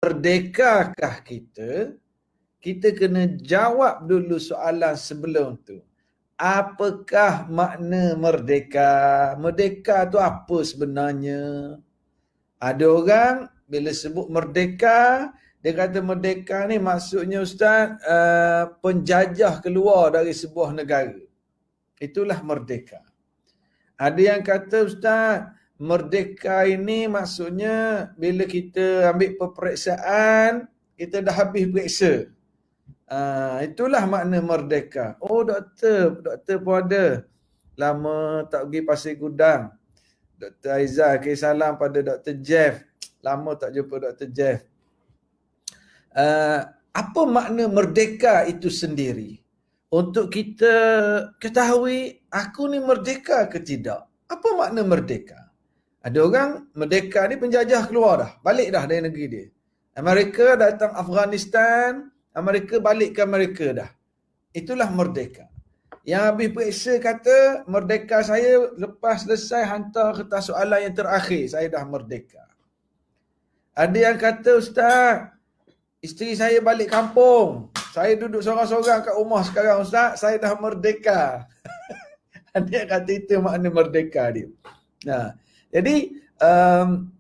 merdekakah kita? Kita kena jawab dulu soalan sebelum tu. Apakah makna merdeka? Merdeka tu apa sebenarnya? Ada orang bila sebut merdeka, dia kata merdeka ni maksudnya Ustaz, penjajah keluar dari sebuah negara. Itulah merdeka. Ada yang kata Ustaz, merdeka ini maksudnya bila kita ambil peperiksaan, kita dah habis periksa. Itulah makna merdeka. Oh doktor pun ada. Lama tak pergi Pasir Gudang. Dr. Aizal, salam pada Dr. Jeff. Lama tak jumpa Dr. Jeff. Apa makna merdeka itu sendiri? Untuk kita ketahui, aku ni merdeka ke tidak? Apa makna merdeka? Ada orang merdeka ni penjajah keluar dah. Balik dah dari negeri dia. Amerika datang Afghanistan, Amerika balik ke Amerika dah. Itulah merdeka. Yang habis periksa kata, merdeka saya lepas selesai hantar kertas soalan yang terakhir, saya dah merdeka. Ada yang kata, Ustaz, isteri saya balik kampung, saya duduk sorang-sorang kat rumah sekarang Ustaz, saya dah merdeka. Ada yang kata itu makna merdeka dia. Nah, jadi,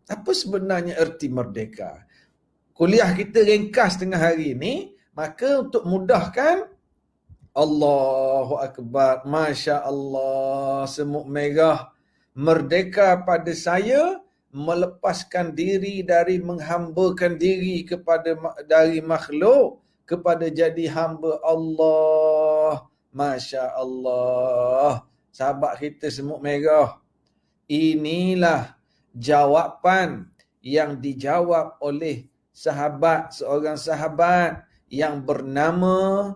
apa sebenarnya erti merdeka? Kuliah kita ringkas tengah hari ini, maka untuk mudahkan, Allahu Akbar, Masya Allah, semut merah. Merdeka pada saya, melepaskan diri dari menghambakan diri dari makhluk, kepada jadi hamba Allah. Masya Allah. Sahabat kita semut merah. Inilah jawapan yang dijawab oleh seorang sahabat yang bernama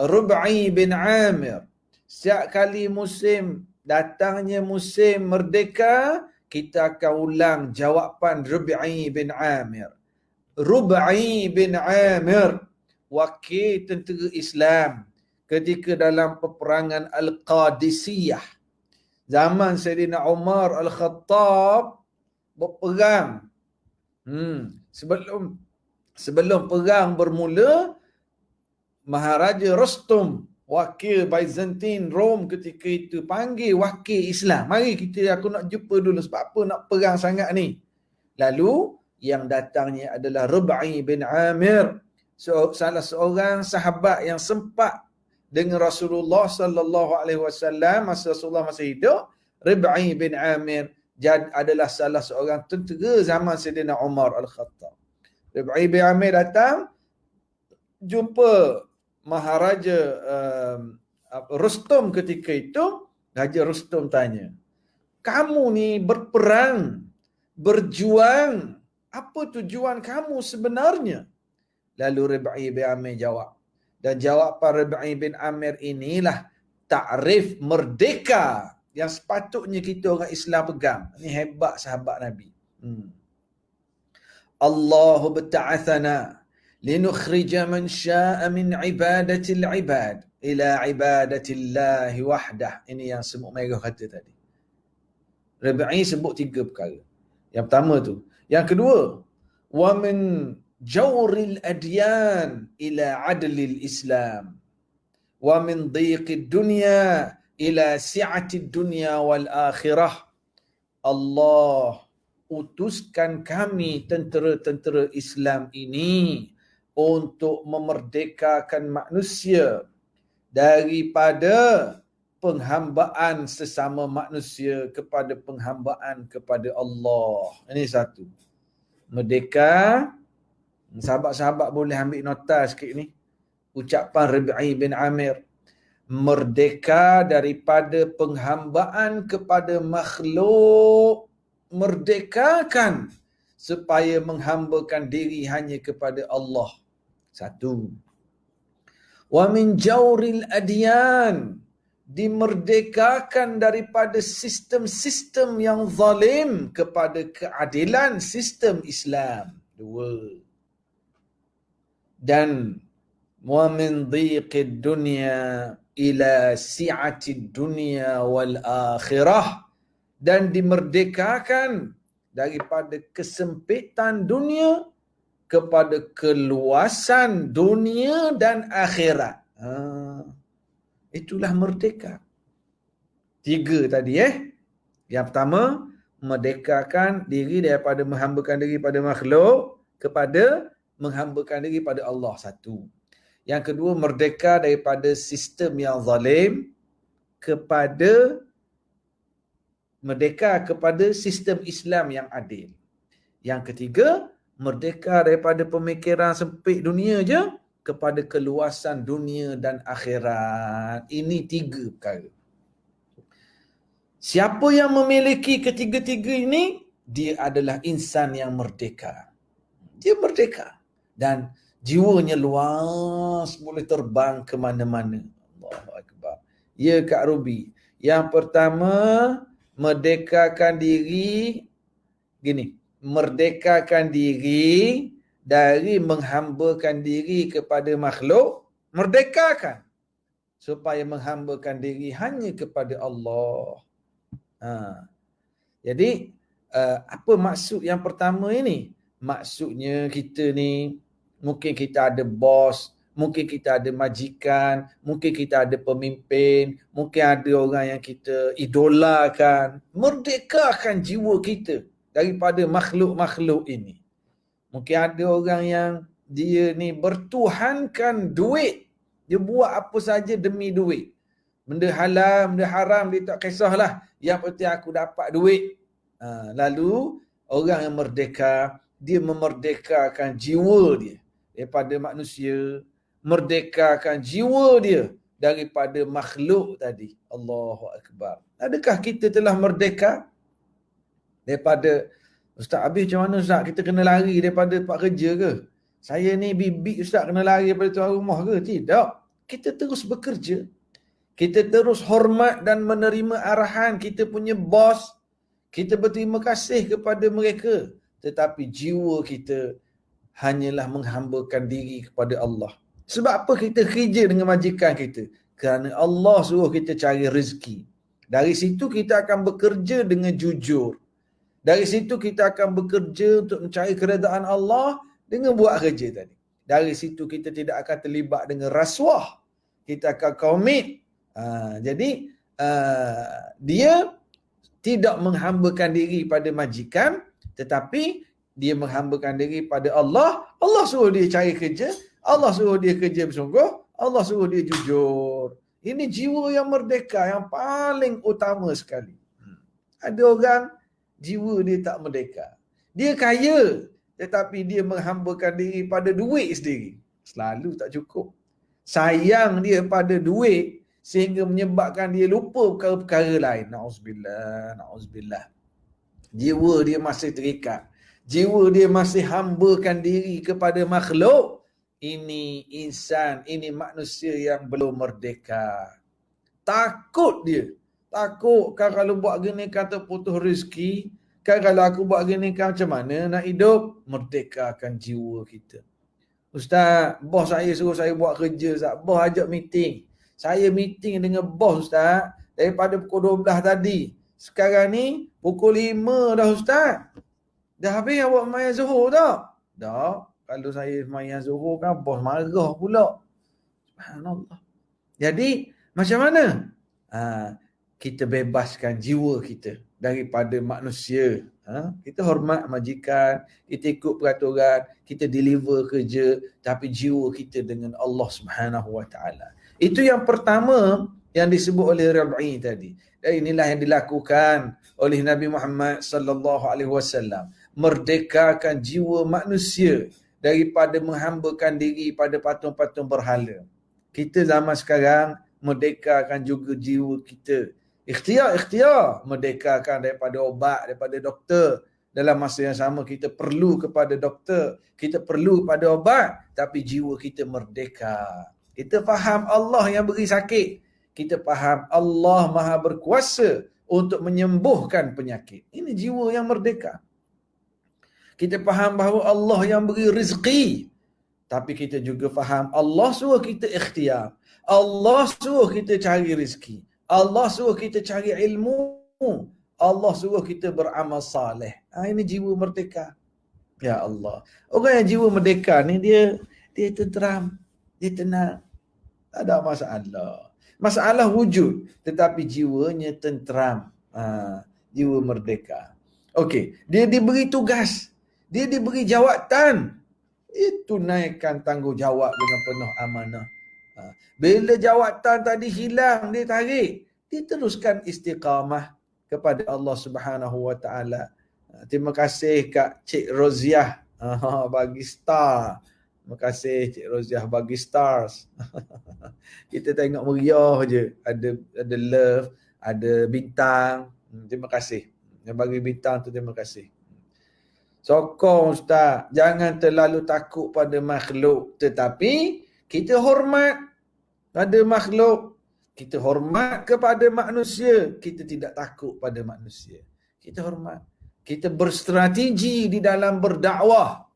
Rub'i bin Amir. Setiap kali datangnya musim merdeka, kita akan ulang jawapan Rub'i bin Amir. Rub'i bin Amir, wakil tentera Islam ketika dalam peperangan Al-Qadisiyah. Zaman Sayyidina Umar Al-Khattab berperang. Sebelum perang bermula, Maharaja Rustum, wakil Byzantine Rom ketika itu, panggil wakil Islam. Mari aku nak jumpa dulu, sebab apa nak perang sangat ni. Lalu yang datangnya adalah Rub'i bin Amir, salah seorang sahabat yang sempat dengan Rasulullah sallallahu alaihi wasallam masa Rasulullah masih hidup. Rub'i bin Amir adalah salah seorang tentera zaman Sayyidina Umar Al-Khattab. Rub'i bin Amir datang jumpa Maharaja Rustum ketika itu. Raja Rustum tanya, kamu ni berperang, berjuang, apa tujuan kamu sebenarnya? Lalu Rib'i bin Amir jawab. Dan jawapan Rib'i bin Amir inilah takrif merdeka yang sepatutnya kita orang Islam pegang. Ini hebat sahabat Nabi. Allahu bta'athana linukhrija man sya'a min ibadatil ibad ila ibadatillahi wahdah. Ini yang semut merah kata tadi. Rib'i sebut 3 perkara. Yang pertama tu. Yang kedua, wa min jawril adyan ila adlil Islam. Wa min dhiqid dunya ila si'atid dunya wal akhirah. Allah utuskan kami tentera-tentera Islam ini untuk memerdekakan manusia daripada penghambaan sesama manusia kepada penghambaan kepada Allah. Ini satu. Merdeka. Sahabat-sahabat boleh ambil nota sikit ni. Ucapan Rib'i bin Amir. Merdeka daripada penghambaan kepada makhluk. Merdekakan supaya menghambakan diri hanya kepada Allah. Satu. Wa min jawril adyan, dimerdekakan daripada sistem-sistem yang zalim kepada keadilan sistem Islam. 2. Dan wa min dhiqid dunya ila si'atid dunya wal akhirah, dan dimerdekakan daripada kesempitan dunia kepada keluasan dunia dan akhirat. Itulah merdeka. 3 tadi Yang pertama, merdekakan diri daripada menghambakan diri pada makhluk kepada menghambakan diri pada Allah, 1. Yang kedua, merdeka daripada sistem yang zalim kepada merdeka kepada sistem Islam yang adil. Yang ketiga, merdeka daripada pemikiran sempit dunia je kepada keluasan dunia dan akhirat. Ini 3 perkara. Siapa yang memiliki ketiga-tiga ini, dia adalah insan yang merdeka. Dia merdeka. Dan jiwanya luas, boleh terbang ke mana-mana. Allahu Akbar. Ya Kak Ruby. Yang pertama, merdekakan diri, merdekakan diri dari menghambakan diri kepada makhluk, merdekakan supaya menghambakan diri hanya kepada Allah. Jadi apa maksud yang pertama ini? Maksudnya kita ni mungkin kita ada bos, mungkin kita ada majikan, mungkin kita ada pemimpin, mungkin ada orang yang kita idolakan. Merdekakan jiwa kita daripada makhluk-makhluk ini. Mungkin ada orang yang dia ni bertuhankan duit. Dia buat apa saja demi duit. Benda halal, benda haram, dia tak kisahlah. Yang penting aku dapat duit. Lalu orang yang merdeka, dia memerdekakan jiwa dia daripada manusia, merdekakan jiwa dia daripada makhluk tadi. Allahu Akbar. Adakah kita telah merdeka daripada, Ustaz habis macam mana Ustaz? Kita kena lari daripada tempat kerja ke? Saya ni bibik Ustaz kena lari daripada tuan rumah ke? Tidak. Kita terus bekerja. Kita terus hormat dan menerima arahan kita punya bos. Kita berterima kasih kepada mereka. Tetapi jiwa kita hanyalah menghambakan diri kepada Allah. Sebab apa kita kerja dengan majikan kita? Kerana Allah suruh kita cari rezeki. Dari situ kita akan bekerja dengan jujur. Dari situ kita akan bekerja untuk mencari keredaan Allah dengan buat kerja tadi. Dari situ kita tidak akan terlibat dengan rasuah. Kita akan komit. Jadi dia tidak menghambakan diri pada majikan, tetapi dia menghambakan diri pada Allah. Allah suruh dia cari kerja, Allah suruh dia kerja bersungguh, Allah suruh dia jujur. Ini jiwa yang merdeka yang paling utama sekali. Ada orang jiwa dia tak merdeka. Dia kaya, tetapi dia menghambakan diri pada duit sendiri. Selalu tak cukup. Sayang dia pada duit sehingga menyebabkan dia lupa perkara-perkara lain. Na'udzubillah, na'udzubillah. Jiwa dia masih terikat. Jiwa dia masih hambakan diri kepada makhluk. Ini insan, ini manusia yang belum merdeka. Takut dia. Takut kan kalau buat gini kan terputus rezeki. Kan kalau aku buat gini kan macam mana nak hidup? Merdekakan jiwa kita. Ustaz, bos saya suruh saya buat kerja. Ustaz, bos ajak meeting. Saya meeting dengan bos Ustaz daripada pukul 12 tadi. Sekarang ni pukul 5 dah Ustaz. Dah habis awak main Zuhur tak? Tak. Kalau saya main Zuhur kan bos marah pula. Subhanallah. Jadi macam mana? Kita bebaskan jiwa kita daripada manusia. Kita hormat majikan, kita ikut peraturan, kita deliver kerja, tapi jiwa kita dengan Allah Subhanahu Wa Taala. Itu yang pertama yang disebut oleh Rabi tadi. Dan inilah yang dilakukan oleh Nabi Muhammad sallallahu alaihi wasallam, merdekakan jiwa manusia daripada menghambakan diri pada patung-patung berhala. Kita zaman sekarang merdekakan juga jiwa kita. Ikhtiar merdekakan daripada obat, daripada doktor. Dalam masa yang sama kita perlu kepada doktor, kita perlu kepada obat, tapi jiwa kita merdeka. Kita faham Allah yang beri sakit. Kita faham Allah Maha berkuasa untuk menyembuhkan penyakit. Ini jiwa yang merdeka. Kita faham bahawa Allah yang beri rezeki. Tapi kita juga faham Allah suruh kita ikhtiar. Allah suruh kita cari rezeki. Allah suruh kita cari ilmu. Allah suruh kita beramal saleh. Ini jiwa merdeka. Ya Allah. Orang yang jiwa merdeka ni dia tenteram, dia tenang. Tak ada masalah. Masalah wujud tetapi jiwanya tenteram. Jiwa merdeka. Okey, dia diberi tugas. Dia diberi jawatan. Itu naikkan tanggungjawab dengan penuh amanah. Bila jawatan tadi hilang, dia tarik. Dia teruskan istiqamah kepada Allah Subhanahu Wa Taala. Terima kasih Kak Cik Roziah bagi star. Terima kasih Cik Roziah bagi stars. Kita tengok meriah je. Ada love, ada bintang. Terima kasih. Yang bagi bintang tu terima kasih. Sokong Ustaz. Jangan terlalu takut pada makhluk. Tetapi kita hormat pada makhluk. Kita hormat kepada manusia. Kita tidak takut pada manusia. Kita hormat. Kita berstrategi di dalam berdakwah.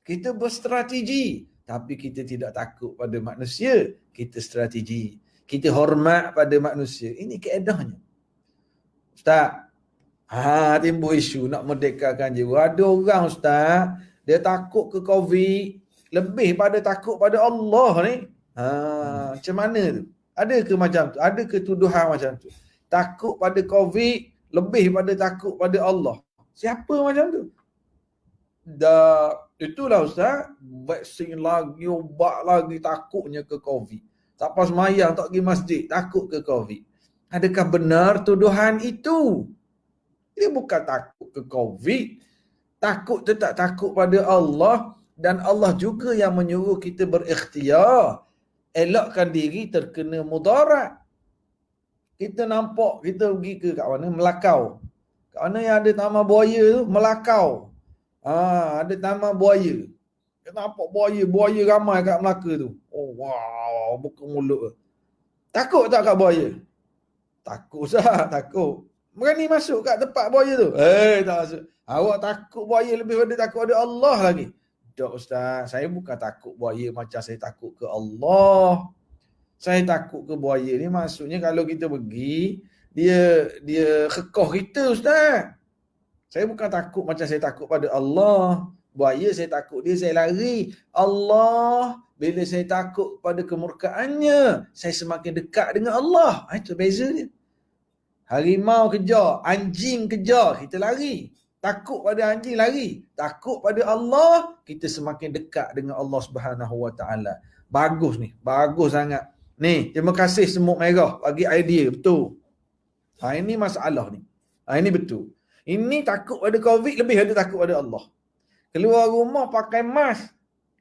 Kita berstrategi. Tapi kita tidak takut pada manusia. Kita strategi. Kita hormat pada manusia. Ini keedahnya. Ustaz. Timbul isu nak merdekakan jiwa. Ada orang Ustaz. Dia takut ke COVID. Lebih pada takut pada Allah ni. Macam mana tu? Ada ke macam tu? Ada ke tuduhan macam tu? Takut pada COVID. Lebih pada takut pada Allah. Siapa macam tu? Dah, itulah Ustaz. Vaksin lagi, ubat lagi, takutnya ke COVID. Tak pas semayang, tak pergi masjid, takut ke COVID. Adakah benar tuduhan itu? Dia bukan takut ke COVID. Takut tetap takut pada Allah. Dan Allah juga yang menyuruh kita berikhtiar. Elakkan diri terkena mudarat. Kita nampak, kita pergi ke kat mana? Melakau. Kat mana yang ada taman buaya tu? Melakau. Ada taman buaya. Kita nampak buaya ramai kat Melaka tu. Oh wow, buka mulut. Takut tak kat buaya? Takut sah, takut. Berani masuk kat tempat buaya tu? Tak masuk. Awak takut buaya lebih pada takut ada Allah lagi. Tak Ustaz, saya bukan takut buaya macam saya takut ke Allah. Saya takut ke buaya ni maksudnya kalau kita pergi, dia kekoh kita Ustaz. Saya bukan takut macam saya takut pada Allah. Buaya saya takut dia, saya lari. Allah, bila saya takut pada kemurkaannya, saya semakin dekat dengan Allah. Itu beza dia. Harimau kejar, anjing kejar, kita lari. Takut pada anjing, lari. Takut pada Allah, kita semakin dekat dengan Allah Subhanahu Wa Taala. Bagus ni, bagus sangat. Ni, terima kasih Semut Merah bagi idea, betul. Ini masalah ni. Ini betul. Ini takut pada COVID lebih ada takut pada Allah. Keluar rumah pakai mask,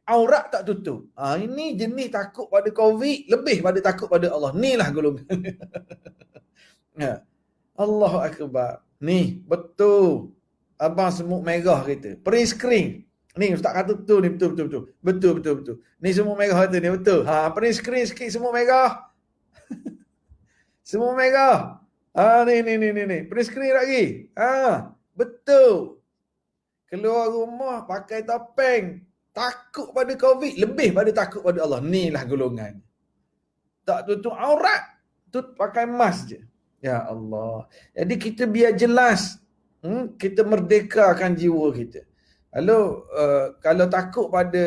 aurat tak tutup. Ini jenis takut pada COVID lebih pada takut pada Allah. Inilah golongan. Ya. Allahu Akbar. Ni, betul. Abang Semut Merah kata. Print screen. Ni Ustaz kata betul ni, betul. Betul. Ni Semut Merah kata ni, betul. Print screen sikit Semut Merah. Semut Merah. Ni. Print screen lagi. Betul. Keluar rumah pakai topeng. Takut pada COVID lebih pada takut pada Allah. Inilah golongan. Tak tutup aurat. Pakai mask je. Ya Allah. Jadi kita biar jelas. Kita merdekakan jiwa kita. Kalau takut pada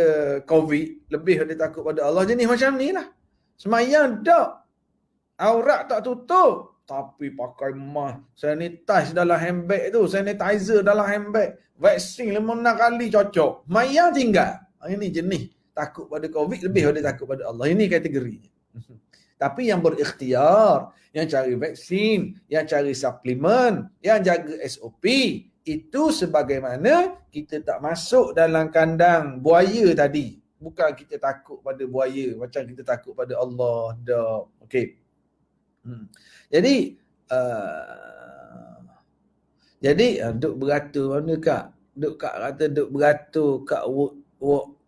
COVID, lebih pada takut pada Allah, jenis macam ni lah. Semayang tak. Aurat tak tutup. Tapi pakai mask. Sanitize dalam handbag tu. Sanitizer dalam handbag. Vaksin 5-6 kali cocok. Semayang tinggal. Ini jenis takut pada COVID, lebih pada takut pada Allah. Ini kategorinya. Tapi yang berikhtiar, yang cari vaksin, yang cari suplemen, yang jaga SOP, itu sebagaimana kita tak masuk dalam kandang buaya tadi. Bukan kita takut pada buaya macam kita takut pada Allah. Okey. Jadi duk beratur mana Kak? Duk Kak kata duk beratur kat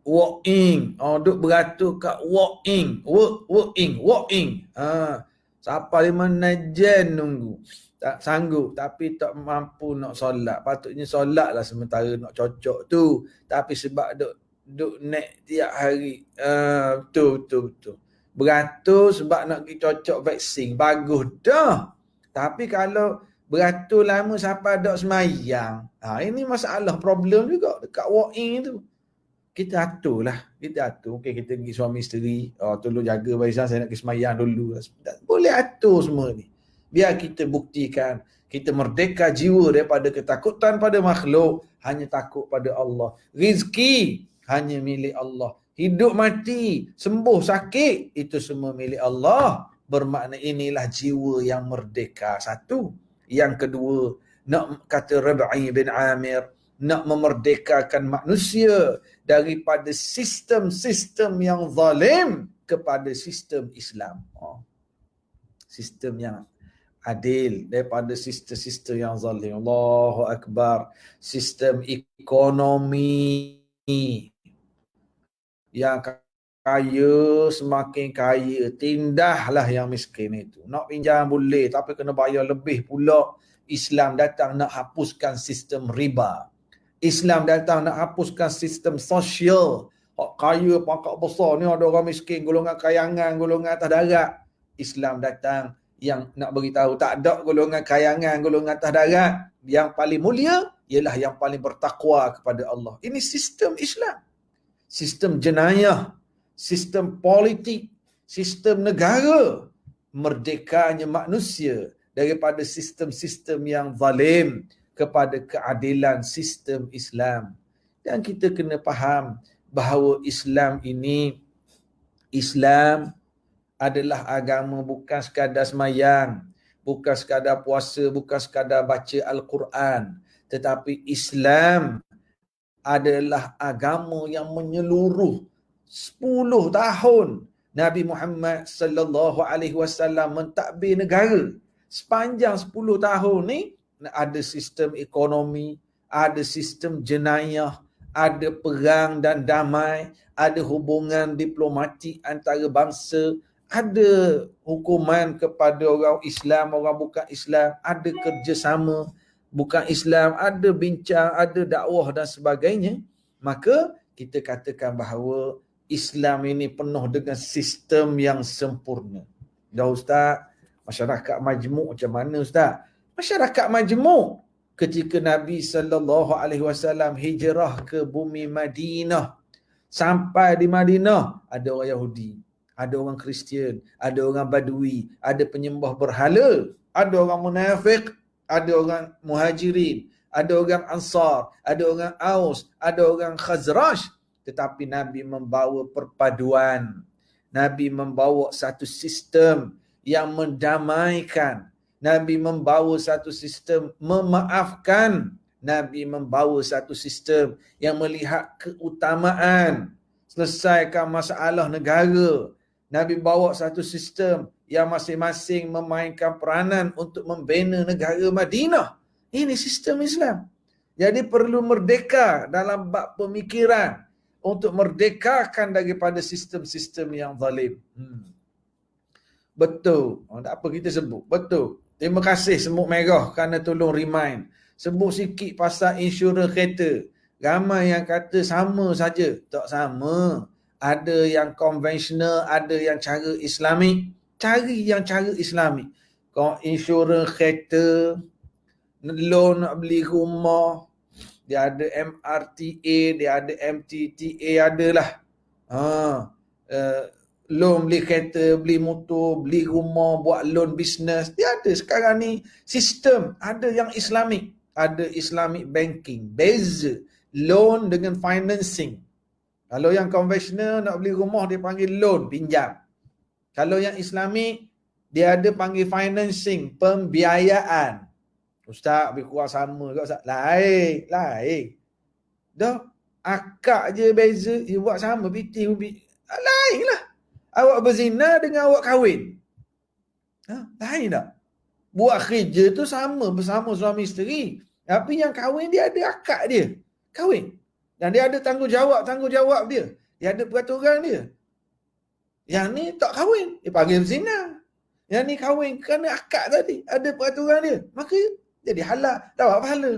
walking. Duk beratur kat walking. Siapa 5 jam nunggu. Tak sanggup tapi tak mampu nak solat. Patutnya solatlah sementara nak cocok tu. Tapi sebab duk naik tiap hari. Betul. Beratur sebab nak pergi cocok vaksin. Bagus dah. Tapi kalau Beratur lama sampai dok semayang. Ini masalah problem juga dekat walk-in tu. Kita atur lah. Kita atur. Okay, kita pergi suami isteri. Tolong jaga barisan, saya nak pergi semayang dulu. Boleh atur semua ni. Biar kita buktikan. Kita merdeka jiwa daripada ketakutan pada makhluk. Hanya takut pada Allah. Rizki hanya milik Allah. Hidup mati, sembuh sakit, itu semua milik Allah. Bermakna inilah jiwa yang merdeka. Satu. Yang kedua, nak kata Rabi'i bin Amir, nak memerdekakan manusia daripada sistem-sistem yang zalim kepada sistem Islam. Sistem yang adil daripada sistem-sistem yang zalim. Allahu Akbar. Sistem ekonomi yang kaya semakin kaya, tindahlah yang miskin itu. Nak pinjam boleh, tapi kena bayar lebih pula. Islam datang nak hapuskan sistem riba. Islam datang nak hapuskan sistem sosial. Hak kaya pangkat besar ni ada orang miskin, golongan kayangan, golongan atas darat. Islam datang yang nak beritahu tak ada golongan kayangan, golongan atas darat. Yang paling mulia ialah yang paling bertakwa kepada Allah. Ini sistem Islam. Sistem jenayah, sistem politik, sistem negara. Merdekanya manusia daripada sistem-sistem yang zalim kepada keadilan sistem Islam. Dan kita kena faham bahawa Islam ini, Islam adalah agama bukan sekadar semayang, bukan sekadar puasa, bukan sekadar baca Al-Quran. Tetapi Islam adalah agama yang menyeluruh. 10 tahun Nabi Muhammad sallallahu alaihi wasallam mentadbir negara. Sepanjang 10 tahun ni ada sistem ekonomi, ada sistem jenayah, ada perang dan damai, ada hubungan diplomatik antara bangsa, ada hukuman kepada orang Islam, orang bukan Islam, ada kerjasama bukan Islam, ada bincang, ada dakwah dan sebagainya. Maka kita katakan bahawa Islam ini penuh dengan sistem yang sempurna. Dah Ustaz, masyarakat majmuk macam mana Ustaz? Masyarakat majmuk ketika Nabi SAW hijrah ke bumi Madinah. Sampai di Madinah, ada orang Yahudi, ada orang Kristian, ada orang Badui, ada penyembah berhala, ada orang munafik, ada orang Muhajirin, ada orang Ansar, ada orang Aus, ada orang Khazraj. Tetapi Nabi membawa perpaduan. Nabi membawa satu sistem yang mendamaikan. Nabi membawa satu sistem memaafkan. Nabi membawa satu sistem yang melihat keutamaan, selesaikan masalah negara. Nabi bawa satu sistem yang masing-masing memainkan peranan untuk membina negara Madinah. Ini sistem Islam. Jadi perlu merdeka dalam bab pemikiran untuk merdekakan daripada sistem-sistem yang zalim. Betul. Tak apa kita sebut. Betul. Terima kasih Semut Merah kerana tolong remind. Sebut sikit pasal insurans kereta. Ramai yang kata sama saja. Tak sama. Ada yang konvensional, ada yang cara Islamik. Cari yang cara Islamik. Kalau insurans kereta, loan nak beli rumah, dia ada MRTA, dia ada MTTA, adalah. Loan beli kereta, beli motor, beli rumah, buat loan bisnes. Dia ada sekarang ni sistem. Ada yang Islamik. Ada Islamic banking. Beza loan dengan financing. Kalau yang konvensional nak beli rumah, dia panggil loan, pinjam. Kalau yang Islamik, dia ada panggil financing, pembiayaan. Ustaz, lebih kurang sama ke Ustaz? Lain. Dah, akak je beza, dia buat sama, lain lah. Awak berzina dengan awak kahwin. Lain tak? Buat kerja tu sama bersama suami isteri. Tapi yang kahwin dia ada akad dia. Kahwin. Dan dia ada tanggungjawab dia. Dia ada peraturan dia. Yang ni tak kahwin, dia panggil berzina. Yang ni kahwin kerana akad tadi, ada peraturan dia. Maka jadi halal, dapat pahala.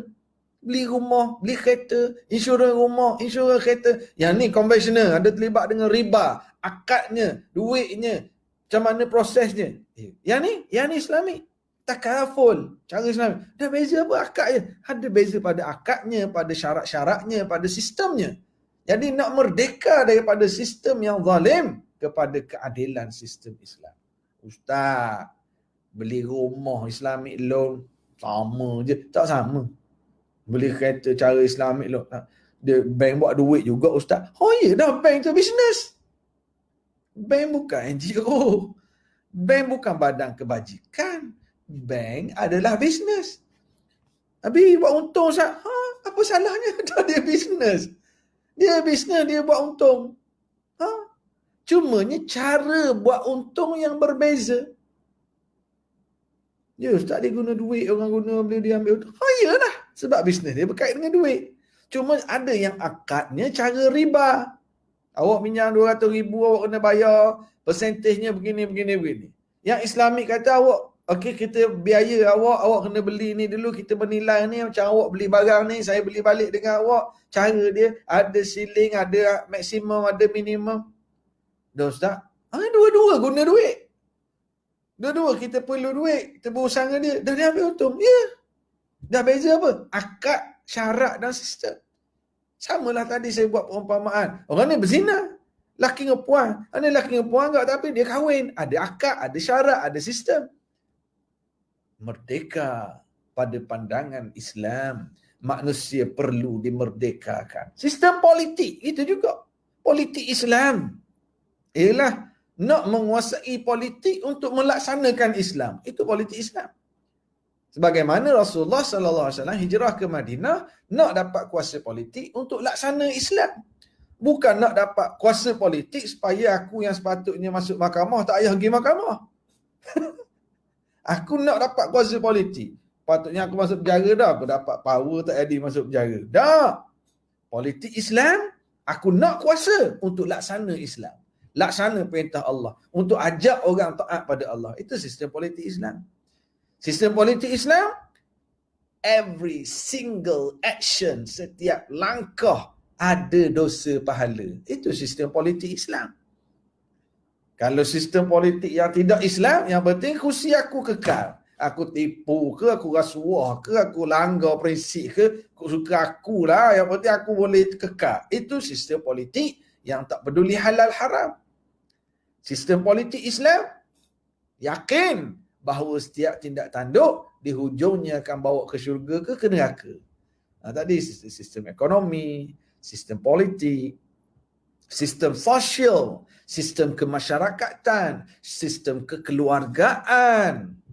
Beli rumah, beli kereta, insurans rumah, insurans kereta. Yang ni konvensional, ada terlibat dengan riba, akadnya, duitnya, macam mana prosesnya. Yang ni Islami. Takaful, cara Islam. Dah beza apa akadnya? Ada beza pada akadnya, pada syarat-syaratnya, pada sistemnya. Jadi nak merdeka daripada sistem yang zalim kepada keadilan sistem Islam. Ustaz, beli rumah Islamic loan sama je. Tak sama. Beli kereta cara Islamic loan. Dia bank buat duit juga Ustaz. Oh ya dah, bank tu bisnes. Bank bukan NGO. Bank bukan badan kebajikan. Bank adalah bisnes. Habis buat untung Ustaz. Apa salahnya? Dia bisnes. Dia bisnes, dia buat untung. Cumanya cara buat untung yang berbeza. Ya Ustaz, dia guna duit, orang guna beli dia ambil untung. Yalah, sebab bisnes dia berkait dengan duit. Cuma ada yang akadnya cara riba. Awak minjam 200,000, awak kena bayar persentasenya begini. Yang Islamik kata awak, okey, kita biaya awak kena beli ni dulu, kita bernilai ni, macam awak beli barang ni, saya beli balik dengan awak. Cara dia ada ceiling, ada maksimum, ada minimum. Dah Ustaz, dua-dua guna duit. Dua-dua kita perlu duit, kita berusaha dengan dia. Dah dia ambil untung. Ya. Dah beza apa? Akad, syarat dan sistem. Samalah tadi saya buat perumpamaan. Orang ni berzina. Laki dengan puan. Ini laki dengan puan enggak, tapi dia kahwin. Ada akad, ada syarat, ada sistem. Merdeka pada pandangan Islam. Manusia perlu dimerdekakan. Sistem politik, itu juga. Politik Islam ialah nak menguasai politik untuk melaksanakan Islam. Itu politik Islam. Sebagaimana Rasulullah SAW hijrah ke Madinah, nak dapat kuasa politik untuk laksana Islam. Bukan nak dapat kuasa politik supaya aku yang sepatutnya masuk mahkamah tak payah pergi mahkamah. Aku nak dapat kuasa politik. Patutnya aku masuk penjara dah, aku dapat power tak jadi masuk penjara. Dah. Politik Islam, aku nak kuasa untuk laksana Islam. Laksana perintah Allah. Untuk ajak orang taat pada Allah. Itu sistem politik Islam. Sistem politik Islam, every single action, setiap langkah ada dosa pahala. Itu sistem politik Islam. Kalau sistem politik yang tidak Islam, yang penting kursi aku kekal. Aku tipu ke, aku rasuah ke, aku langgar prinsip ke, suka akulah, yang penting aku boleh kekal. Itu sistem politik yang tak peduli halal haram. Sistem politik Islam yakin bahawa setiap tindak tanduk di hujungnya akan bawa ke syurga ke neraka. Tadi sistem ekonomi, sistem politik, sistem sosial, sistem kemasyarakatan, sistem kekeluargaan.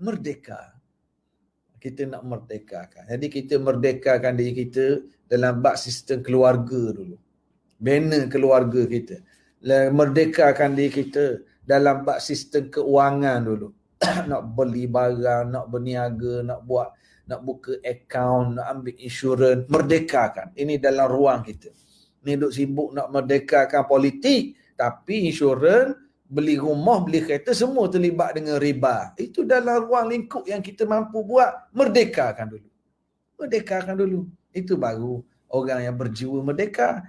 Merdeka. Kita nak merdekakan. Jadi kita merdekakan diri kita dalam bab sistem keluarga dulu. Bina keluarga kita. Merdekakan diri kita dalam bab sistem keuangan dulu. Nak beli barang, nak berniaga, nak buka akaun, nak ambil insurans, merdekakan. Ini dalam ruang kita. Ni duk sibuk nak merdekakan politik, tapi insurans, beli rumah, beli kereta, semua terlibat dengan riba. Itu dalam ruang lingkup yang kita mampu buat, merdekakan dulu. Merdekakan dulu. Itu baru orang yang berjiwa merdeka.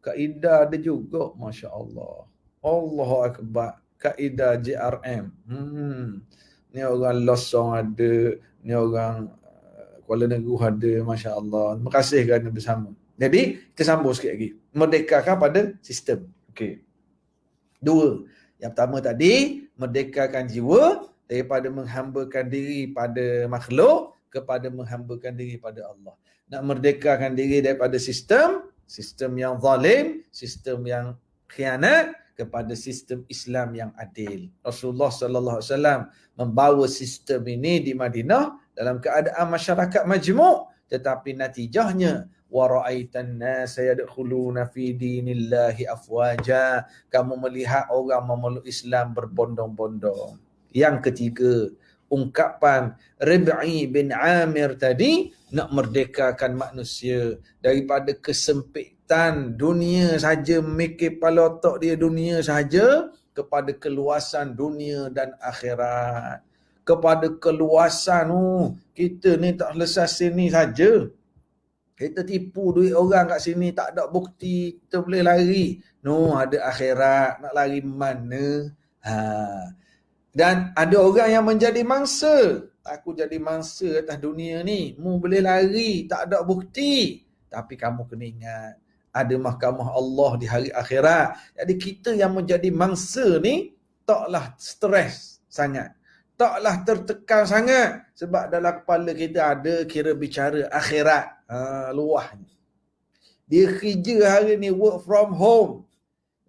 Kak Ida ada juga, Masya Allah. Allahu Akbar. Kak Ida JRM. Ni orang Losong ada, ni orang Kuala Negeri ada, Masya Allah. Terima kasih kerana bersama. Jadi, kita sambung sikit lagi. Merdekakan pada sistem. Okey. 2. Yang pertama tadi, merdekakan jiwa daripada menghambakan diri pada makhluk kepada menghambakan diri pada Allah. Nak merdekakan diri daripada sistem yang zalim, sistem yang khianat kepada sistem Islam yang adil. Rasulullah sallallahu alaihi wasallam membawa sistem ini di Madinah dalam keadaan masyarakat majmuk, tetapi natijahnya wa ra'aitan nas yadkhuluna fi dinillahi afwaja. Kamu melihat orang memeluk Islam berbondong-bondong. Yang ketiga, ungkapan Rabi'i bin Amir tadi, nak merdekakan manusia daripada kesempitan dunia saja, mikir kepala otak dia dunia saja, kepada keluasan dunia dan akhirat. Kepada keluasan, kita ni tak selesai sini saja. Kita tipu duit orang kat sini, tak ada bukti, kita boleh lari. Ada akhirat, nak lari mana? Dan ada orang yang menjadi mangsa. Aku jadi mangsa atas dunia ni. Mu boleh lari, tak ada bukti. Tapi kamu kena ingat, ada mahkamah Allah di hari akhirat. Jadi kita yang menjadi mangsa ni, taklah stres sangat. Taklah tertekan sangat. Sebab dalam kepala kita ada kira bicara akhirat. Luahnya. Dia kerja hari ni work from home.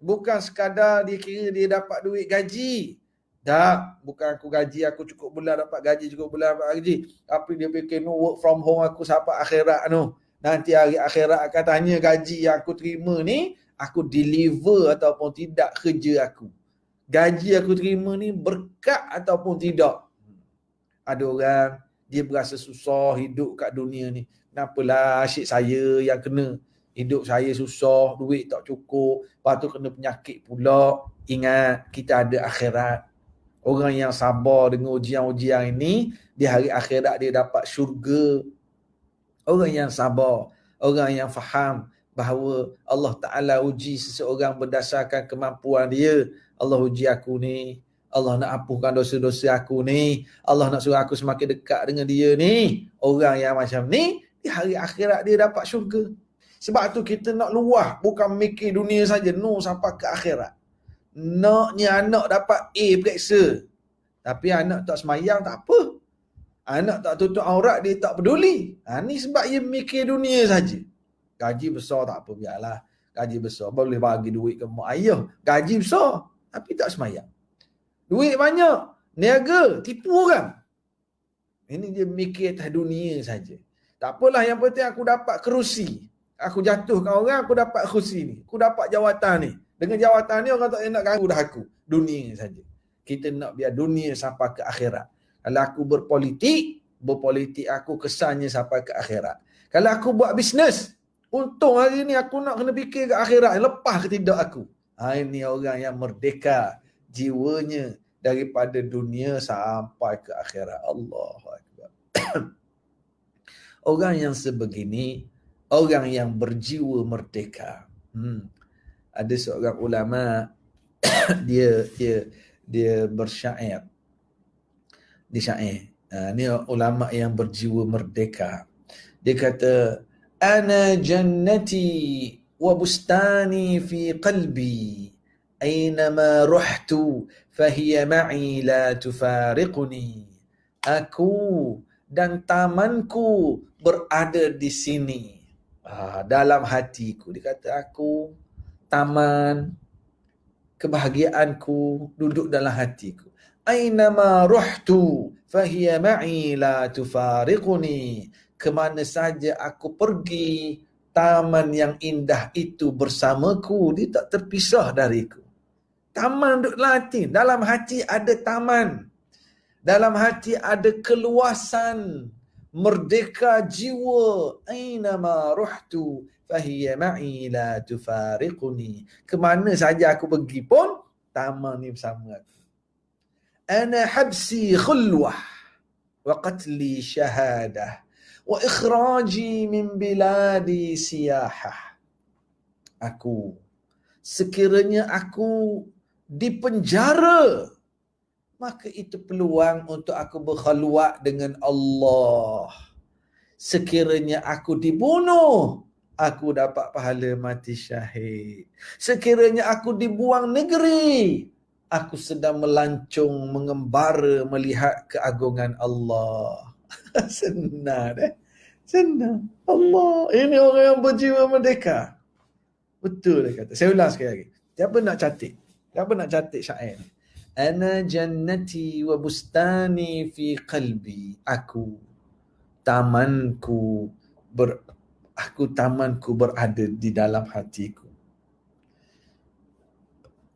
Bukan sekadar dia kira dia dapat duit gaji. Tak, bukan aku gaji aku cukup bulan dapat gaji, cukup bulan dapat gaji. Tapi dia fikir no work from home aku sampai akhirat no. Nanti hari akhirat akan tanya gaji yang aku terima ni, aku deliver ataupun tidak kerja aku. Gaji aku terima ni berkat ataupun tidak. Ada orang dia berasa susah hidup kat dunia ni. Kenapalah asyik saya yang kena. Hidup saya susah, duit tak cukup, lepas tu kena penyakit pula. Ingat, kita ada akhirat. Orang yang sabar dengan ujian-ujian ini, di hari akhirat dia dapat syurga. Orang yang sabar, orang yang faham bahawa Allah Ta'ala uji seseorang berdasarkan kemampuan dia. Allah uji aku ni, Allah nak ampunkan dosa-dosa aku ni, Allah nak suruh aku semakin dekat dengan dia ni. Orang yang macam ni, di hari akhirat dia dapat syurga. Sebab tu kita nak luah, bukan mikir dunia saja, no sampai ke akhirat. Naknya anak dapat A periksa. Tapi anak tak semayang, tak apa. Anak tak tutup aurat, dia tak peduli. Ni sebab dia mikir dunia saja. Gaji besar tak apa, biarlah. Gaji besar, boleh bagi duit ke mak ayah. Gaji besar, tapi tak semayang. Duit banyak, niaga, tipu orang. Ini dia mikir atas dunia saja. Tak apalah, yang penting aku dapat kerusi. Aku jatuhkan orang, aku dapat kerusi ni. Aku dapat jawatan ni. Dengan jawatan ni, orang tak nak ganggu dah aku. Dunia saja. Kita nak biar dunia sampai ke akhirat. Kalau aku berpolitik aku kesannya sampai ke akhirat. Kalau aku buat bisnes, untung hari ni aku nak kena fikir ke akhirat. Lepas ke tidak aku. Ini orang yang merdeka jiwanya daripada dunia sampai ke akhirat. Allahu Akbar. Orang yang sebegini, orang yang berjiwa merdeka. Ada seorang ulama dia bersyair. Dia syair. Ni ulama yang berjiwa merdeka. Dia kata, ana jannati wa bustani fi qalbi, aynama ruhtu fahiya ma'i la tufariquni. Aku dan tamanku berada di sini, dalam hatiku. Dia kata, aku, taman, kebahagiaanku duduk dalam hatiku. Aynama ruhtu fahiya ma'i la tufariquni. Kemana saja aku pergi, taman yang indah itu bersamaku, dia tak terpisah dariku. Taman duduk dalam hati. Dalam hati ada taman. Dalam hati ada keluasan, merdeka jiwa. Aynama ruhtu fahiya ma'i la tufariquni. Kemana saja aku pergi pun, taman ni bersama aku. Ana habsi khulwah wa qatli syahadah wa ikhraji min biladi siyahah. Aku, sekiranya aku dipenjara, maka itu peluang untuk aku berkhalwat dengan Allah. Sekiranya aku dibunuh, aku dapat pahala mati syahid. Sekiranya aku dibuang negeri, aku sedang melancong, mengembara melihat keagungan Allah. Senang deh. Senang. Allah. Ini orang yang berjiwa merdeka. Betul dia kata. Saya ulang sekali lagi. Siapa nak catik? Siapa nak catik syair ni? Ana jannati wa bustani fi qalbi. Aku, tamanku berada di dalam hatiku.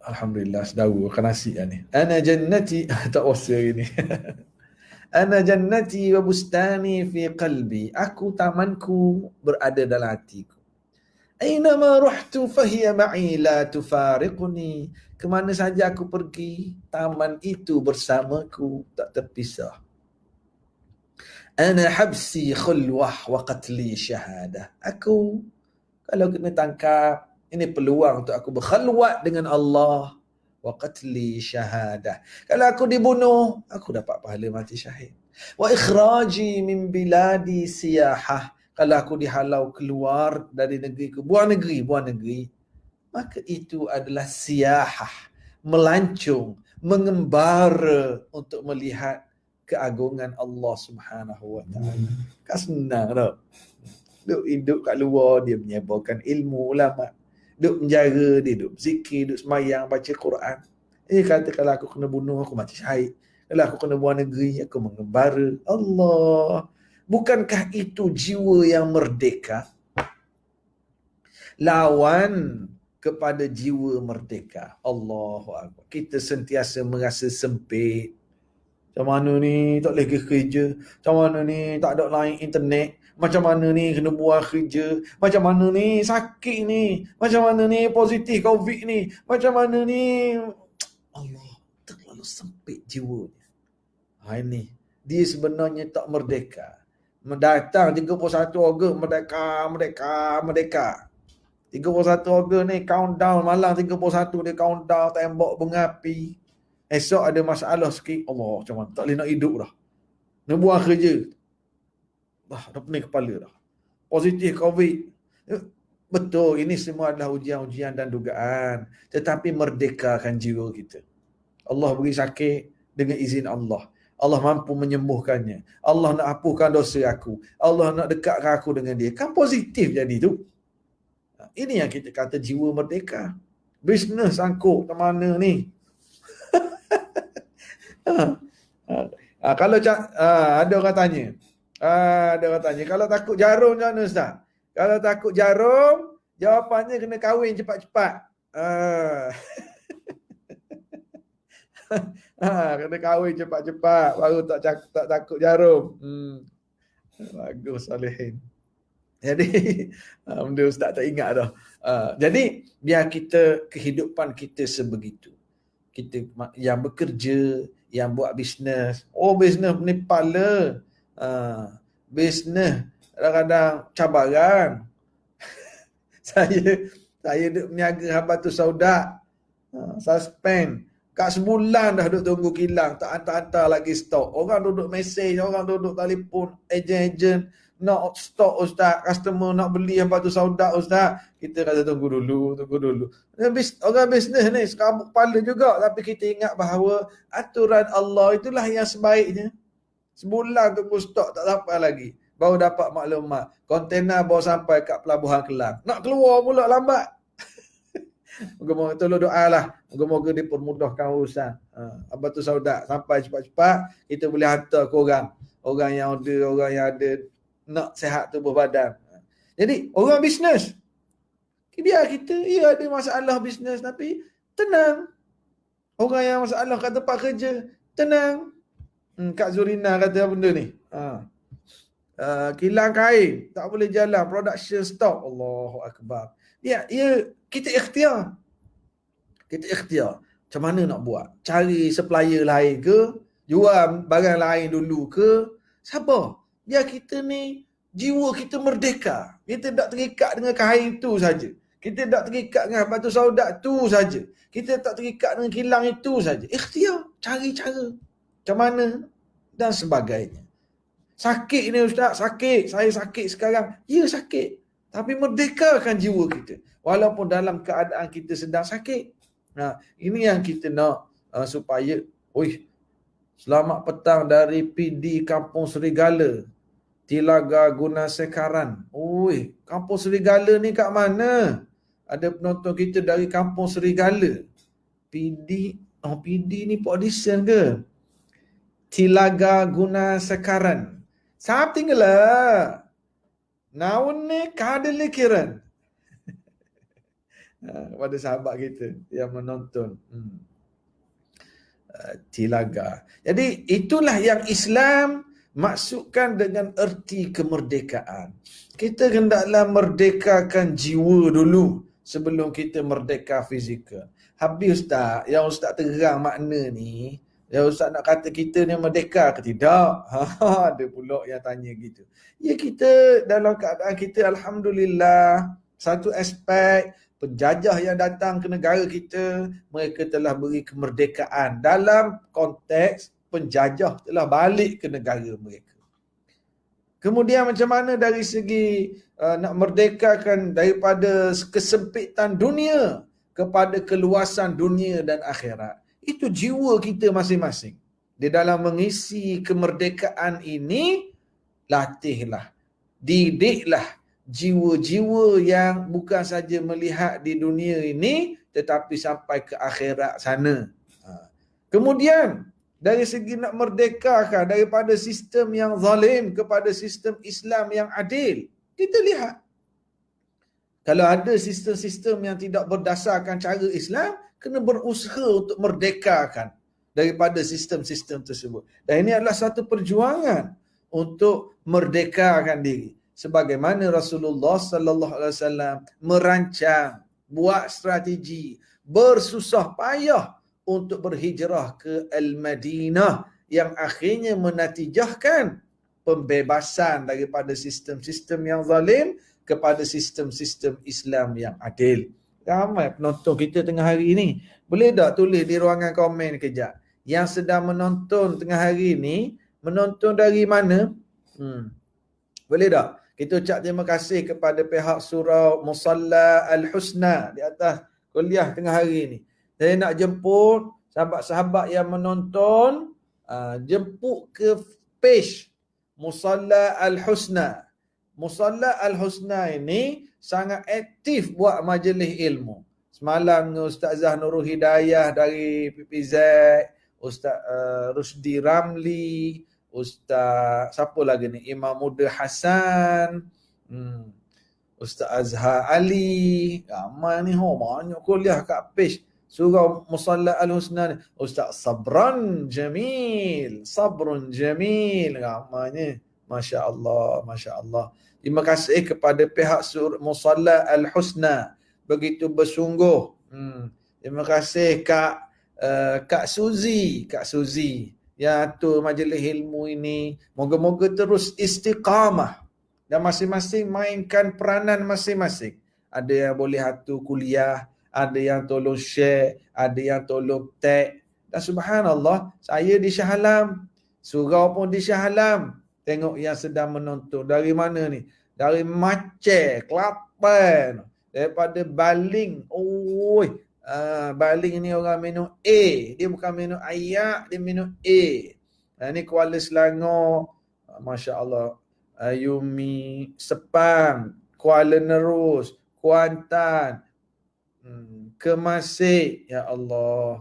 Alhamdulillah, sedawa makan nasi lah ni. Ana jannati, tak puasa hari ni. Ana jannati wa bustani fi qalbi. Aku, tamanku berada dalam hatiku. Aynama ruhtu fahiya ma'i la tufariquni. Kemana saja aku pergi, taman itu bersamaku, tak terpisah. Ana habsi khulwah wa qatli syahadah. Aku, kalau kena tangkap, ini peluang untuk aku berkhalwat dengan Allah. wa qatli syahadah. Kalau aku dibunuh, aku dapat pahala mati syahid. Wa ikhraji min biladi siyahah. Kalau aku dihalau keluar dari negeriku, buang negeri, maka itu adalah siyahah, melancong, mengembara untuk melihat keagungan Allah Subhanahu wa taala. Kan senang tak? Duk hidup kat luar, dia menyebarkan ilmu ulama. Duk menjara dia, duk zikir, duk semayang, baca Quran. Dia kata kalau aku kena bunuh, aku mati syahid. Kalau aku kena buang negeri, aku mengembara. Allah. Bukankah itu jiwa yang merdeka? Lawan kepada jiwa merdeka. Allahu Akbar. Kita sentiasa merasa sempit. Macam mana ni tak boleh pergi kerja. Macam mana ni tak ada line internet. Macam mana ni kena buat kerja. Macam mana ni sakit ni. Macam mana ni positif COVID ni. Macam mana ni. Allah, terlalu sempit jiwanya. Ini dia sebenarnya tak merdeka. Mendatang 31 Ogos merdeka. 31 Ogos ni countdown, malam 31 dia countdown, tembok bunga api. Esok ada masalah sikit, Allah macam mana, tak boleh nak hidup dah. Nak buang kerja. Dah pening kepala dah. Positif COVID. Betul, ini semua adalah ujian-ujian dan dugaan. Tetapi merdekakan jiwa kita. Allah beri sakit dengan izin Allah. Allah mampu menyembuhkannya. Allah nak hapuskan dosa aku. Allah nak dekatkan aku dengan dia. Kan positif jadi tu. Ini yang kita kata jiwa merdeka. Bisnes sangkut ke mana ni? Kalau ada orang tanya. Ada orang tanya. Kalau takut jarum macam mana Ustaz? Kalau takut jarum, jawapannya kena kahwin cepat-cepat. Kena kahwin cepat-cepat baru tak takut jarum. Bagus Salihin. Jadi benda Ustaz tak ingat dah. Jadi biar kita, kehidupan kita sebegitu. Kita yang bekerja, yang buat bisnes. Bisnes ni pala. Bisnes kadang-kadang cabaran. Saya duk meniaga Habatus Sauda. Suspend. Kat sebulan dah duduk tunggu kilang, tak hantar-hantar lagi stok. Orang duduk mesej, orang duduk telefon, ejen-ejen nak stok Ustaz, customer nak beli Habatus Sauda Ustaz. Kita kata tunggu dulu. Orang bisnes ni sekabut kepala juga, tapi kita ingat bahawa aturan Allah itulah yang sebaiknya. Sebulan tunggu stok tak dapat lagi. Baru dapat maklumat, kontena baru sampai kat pelabuhan Kelang. Nak keluar pula lambat. Moga-moga tolong doalah. Moga-moga dipermudahkan urusan. Habatus Sauda sampai cepat-cepat kita boleh hantar ke orang yang ada nak sihat tubuh badan. Jadi orang bisnes, biar kita ada masalah bisnes tapi tenang. Orang yang masalah kat tempat kerja, tenang. Kak Zurina kata benda ni. Kilang kain tak boleh jalan, production stop. Allahu Akbar. Kita ikhtiar. Macam mana nak buat? Cari supplier lain ke? Jual barang lain dulu ke? Sabar. Biar kita ni, jiwa kita merdeka. Kita tak terikat dengan kain tu saja. Kita tak terikat dengan Habatus Sauda tu saja. Kita tak terikat dengan kilang itu saja. Ikhtiar. Cari cara. Macam mana? Dan sebagainya. Sakit ni Ustaz, sakit. Saya sakit sekarang. Ya sakit. Tapi merdekakan jiwa kita. Walaupun dalam keadaan kita sedang sakit. Ini yang kita nak supaya, selamat petang dari PD Kampung Serigala, Tilaga Gunasekaran. Kampung Serigala ni kat mana? Ada penonton kita dari Kampung Serigala. PD ni Port Dickson ke? Tilaga Gunasekaran. Siapa tinggal lah? Naun ni kadelikiran. Kepada sahabat kita yang menonton. Tilaga. Jadi itulah yang Islam maksudkan dengan erti kemerdekaan. Kita hendaklah merdekakan jiwa dulu sebelum kita merdeka fizikal. Habis Ustaz, yang Ustaz terang makna ni, yang Ustaz nak kata kita ni merdeka ke tidak? Ada pula yang tanya gitu. Ya, kita dalam keadaan kita alhamdulillah Satu aspek, penjajah yang datang ke negara kita, mereka telah beri kemerdekaan. Dalam konteks penjajah telah balik ke negara mereka. Kemudian macam mana dari segi nak merdekakan daripada kesempitan dunia kepada keluasan dunia dan akhirat. Itu jiwa kita masing-masing. Di dalam mengisi kemerdekaan ini, latihlah, didiklah jiwa-jiwa yang bukan saja melihat di dunia ini, tetapi sampai ke akhirat sana. Kemudian, dari segi nak merdekakan daripada sistem yang zalim kepada sistem Islam yang adil, kita lihat. Kalau ada sistem-sistem yang tidak berdasarkan cara Islam, kena berusaha untuk merdekakan daripada sistem-sistem tersebut. Dan ini adalah satu perjuangan untuk merdekakan diri. Sebagaimana Rasulullah sallallahu alaihi wasallam merancang, buat strategi, bersusah payah untuk berhijrah ke Al-Madinah yang akhirnya menatijahkan pembebasan daripada sistem-sistem yang zalim kepada sistem-sistem Islam yang adil. Ramai penonton kita tengah hari ini. Boleh tak tulis di ruangan komen kejap? Yang sedang menonton tengah hari ini, menonton dari mana? Boleh tak? Kita ucap terima kasih kepada pihak surau Musalla Al-Husna di atas kuliah tengah hari ini. Saya nak jemput sahabat-sahabat yang menonton, jemput ke page Musalla Al-Husna. Musalla Al-Husna ini sangat aktif buat majlis ilmu. Semalam Ustazah Nurul Hidayah dari PPZ, Ustaz Rusdi Ramli, Ustaz siapa lagi ni, Imam Muda Hassan, Ustaz Azhar Ali, ramai ni, banyak kuliah kat page surau Musalla Al-Husna ni. Ustaz Sabrun Jamil, ramainya. Masya Allah, Masya Allah. Terima kasih kepada pihak Musalla Al-Husna, begitu bersungguh. Terima kasih Kak Suzi yang atur majlis ilmu ini. Moga-moga terus istiqamah dan masing-masing mainkan peranan masing-masing. Ada yang boleh atur kuliah, ada yang tolong share, ada yang tolong tag. Dan subhanallah, saya di Shah Alam, surau pun di Shah Alam. Tengok yang sedang menonton. Dari mana ni? Dari Aceh, Kelantan, daripada Baling. Baling ni orang minum A. Dia bukan minum ayak, dia minum A. Ni Kuala Selangor. Masya Allah. Ayumi, Sepang, Kuala Nerus, Kuantan, Kemasik. Ya Allah.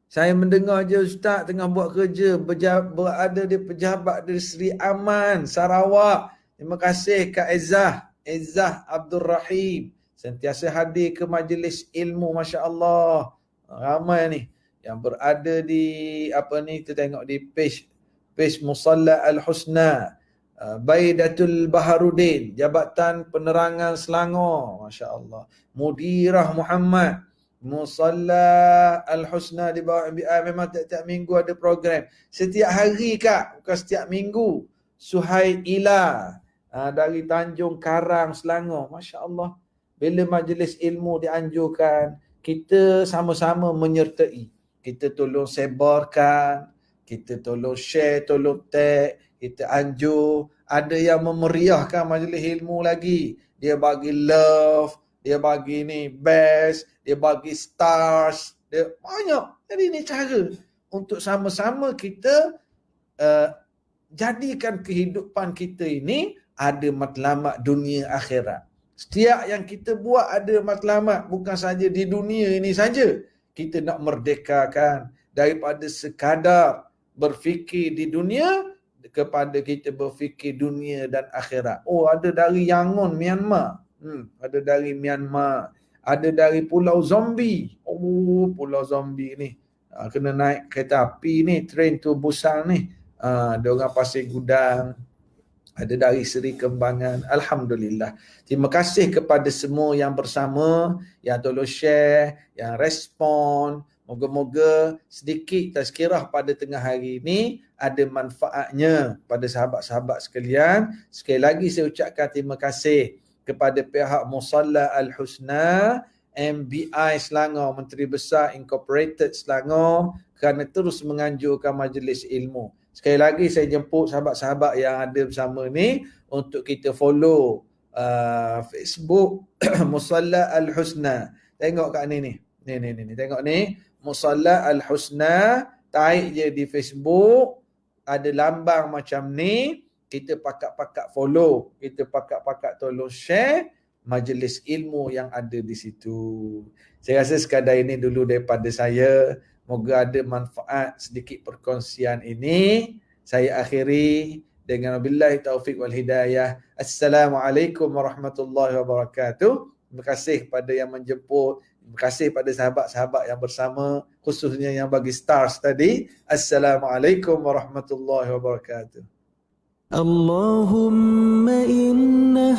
Saya mendengar je Ustaz tengah buat kerja, berada di pejabat di Seri Aman, Sarawak. Terima kasih Kak Izzah Abdul Rahim. Sentiasa hadir ke majlis ilmu, Masya Allah. Ramai ni yang berada di, kita tengok di page Musalla Al-Husna. Baidatul Baharudin, Jabatan Penerangan Selangor. Masya Allah. Mudirah Muhammad. Musalla Al-Husna di bawah MBI. Memang tiap-tiap minggu ada program. Setiap hari Kak, bukan setiap minggu. Suhail Ila dari Tanjung Karang, Selangor. Masya Allah. Bila majlis ilmu dianjurkan, kita sama-sama menyertai. Kita tolong sebarkan, kita tolong share, tolong tag, kita anjur. Ada yang memeriahkan majlis ilmu lagi. Dia bagi love, dia bagi ni best, dia bagi stars, dia banyak. Jadi ini cara untuk sama-sama kita jadikan kehidupan kita ini ada matlamat dunia akhirat. Setiap yang kita buat ada matlamat, bukan saja di dunia ini saja. Kita nak merdekakan daripada sekadar berfikir di dunia kepada kita berfikir dunia dan akhirat. Ada dari Yangon, Myanmar. Ada dari Myanmar. Ada dari Pulau Zombie. Pulau Zombie ni. Kena naik kereta api ni, train tu Busan ni. Ada orang Pasir Gudang. Ada dari Seri Kembangan. Alhamdulillah. Terima kasih kepada semua yang bersama, yang tolong share, yang respon. Moga-moga sedikit tazkirah pada tengah hari ini ada manfaatnya pada sahabat-sahabat sekalian. Sekali lagi saya ucapkan terima kasih kepada pihak Musalla Al-Husna, MBI Selangor, Menteri Besar Incorporated Selangor, kerana terus menganjurkan majlis ilmu. Sekali lagi saya jemput sahabat-sahabat yang ada bersama ni untuk kita follow Facebook Musalla Al-Husna. Tengok kat ni. Ni. Tengok ni. Musalla Al-Husna. Tarik je di Facebook. Ada lambang macam ni. Kita pakat-pakat follow. Kita pakat-pakat tolong share majlis ilmu yang ada di situ. Saya rasa sekadar ini dulu daripada saya. Moga ada manfaat sedikit perkongsian ini. Saya akhiri dengan wabillahi taufik wal hidayah. Assalamualaikum warahmatullahi wabarakatuh. Terima kasih kepada yang menjemput. Terima kasih pada sahabat-sahabat yang bersama, khususnya yang bagi stars tadi. Assalamualaikum warahmatullahi wabarakatuh. Allahumma inna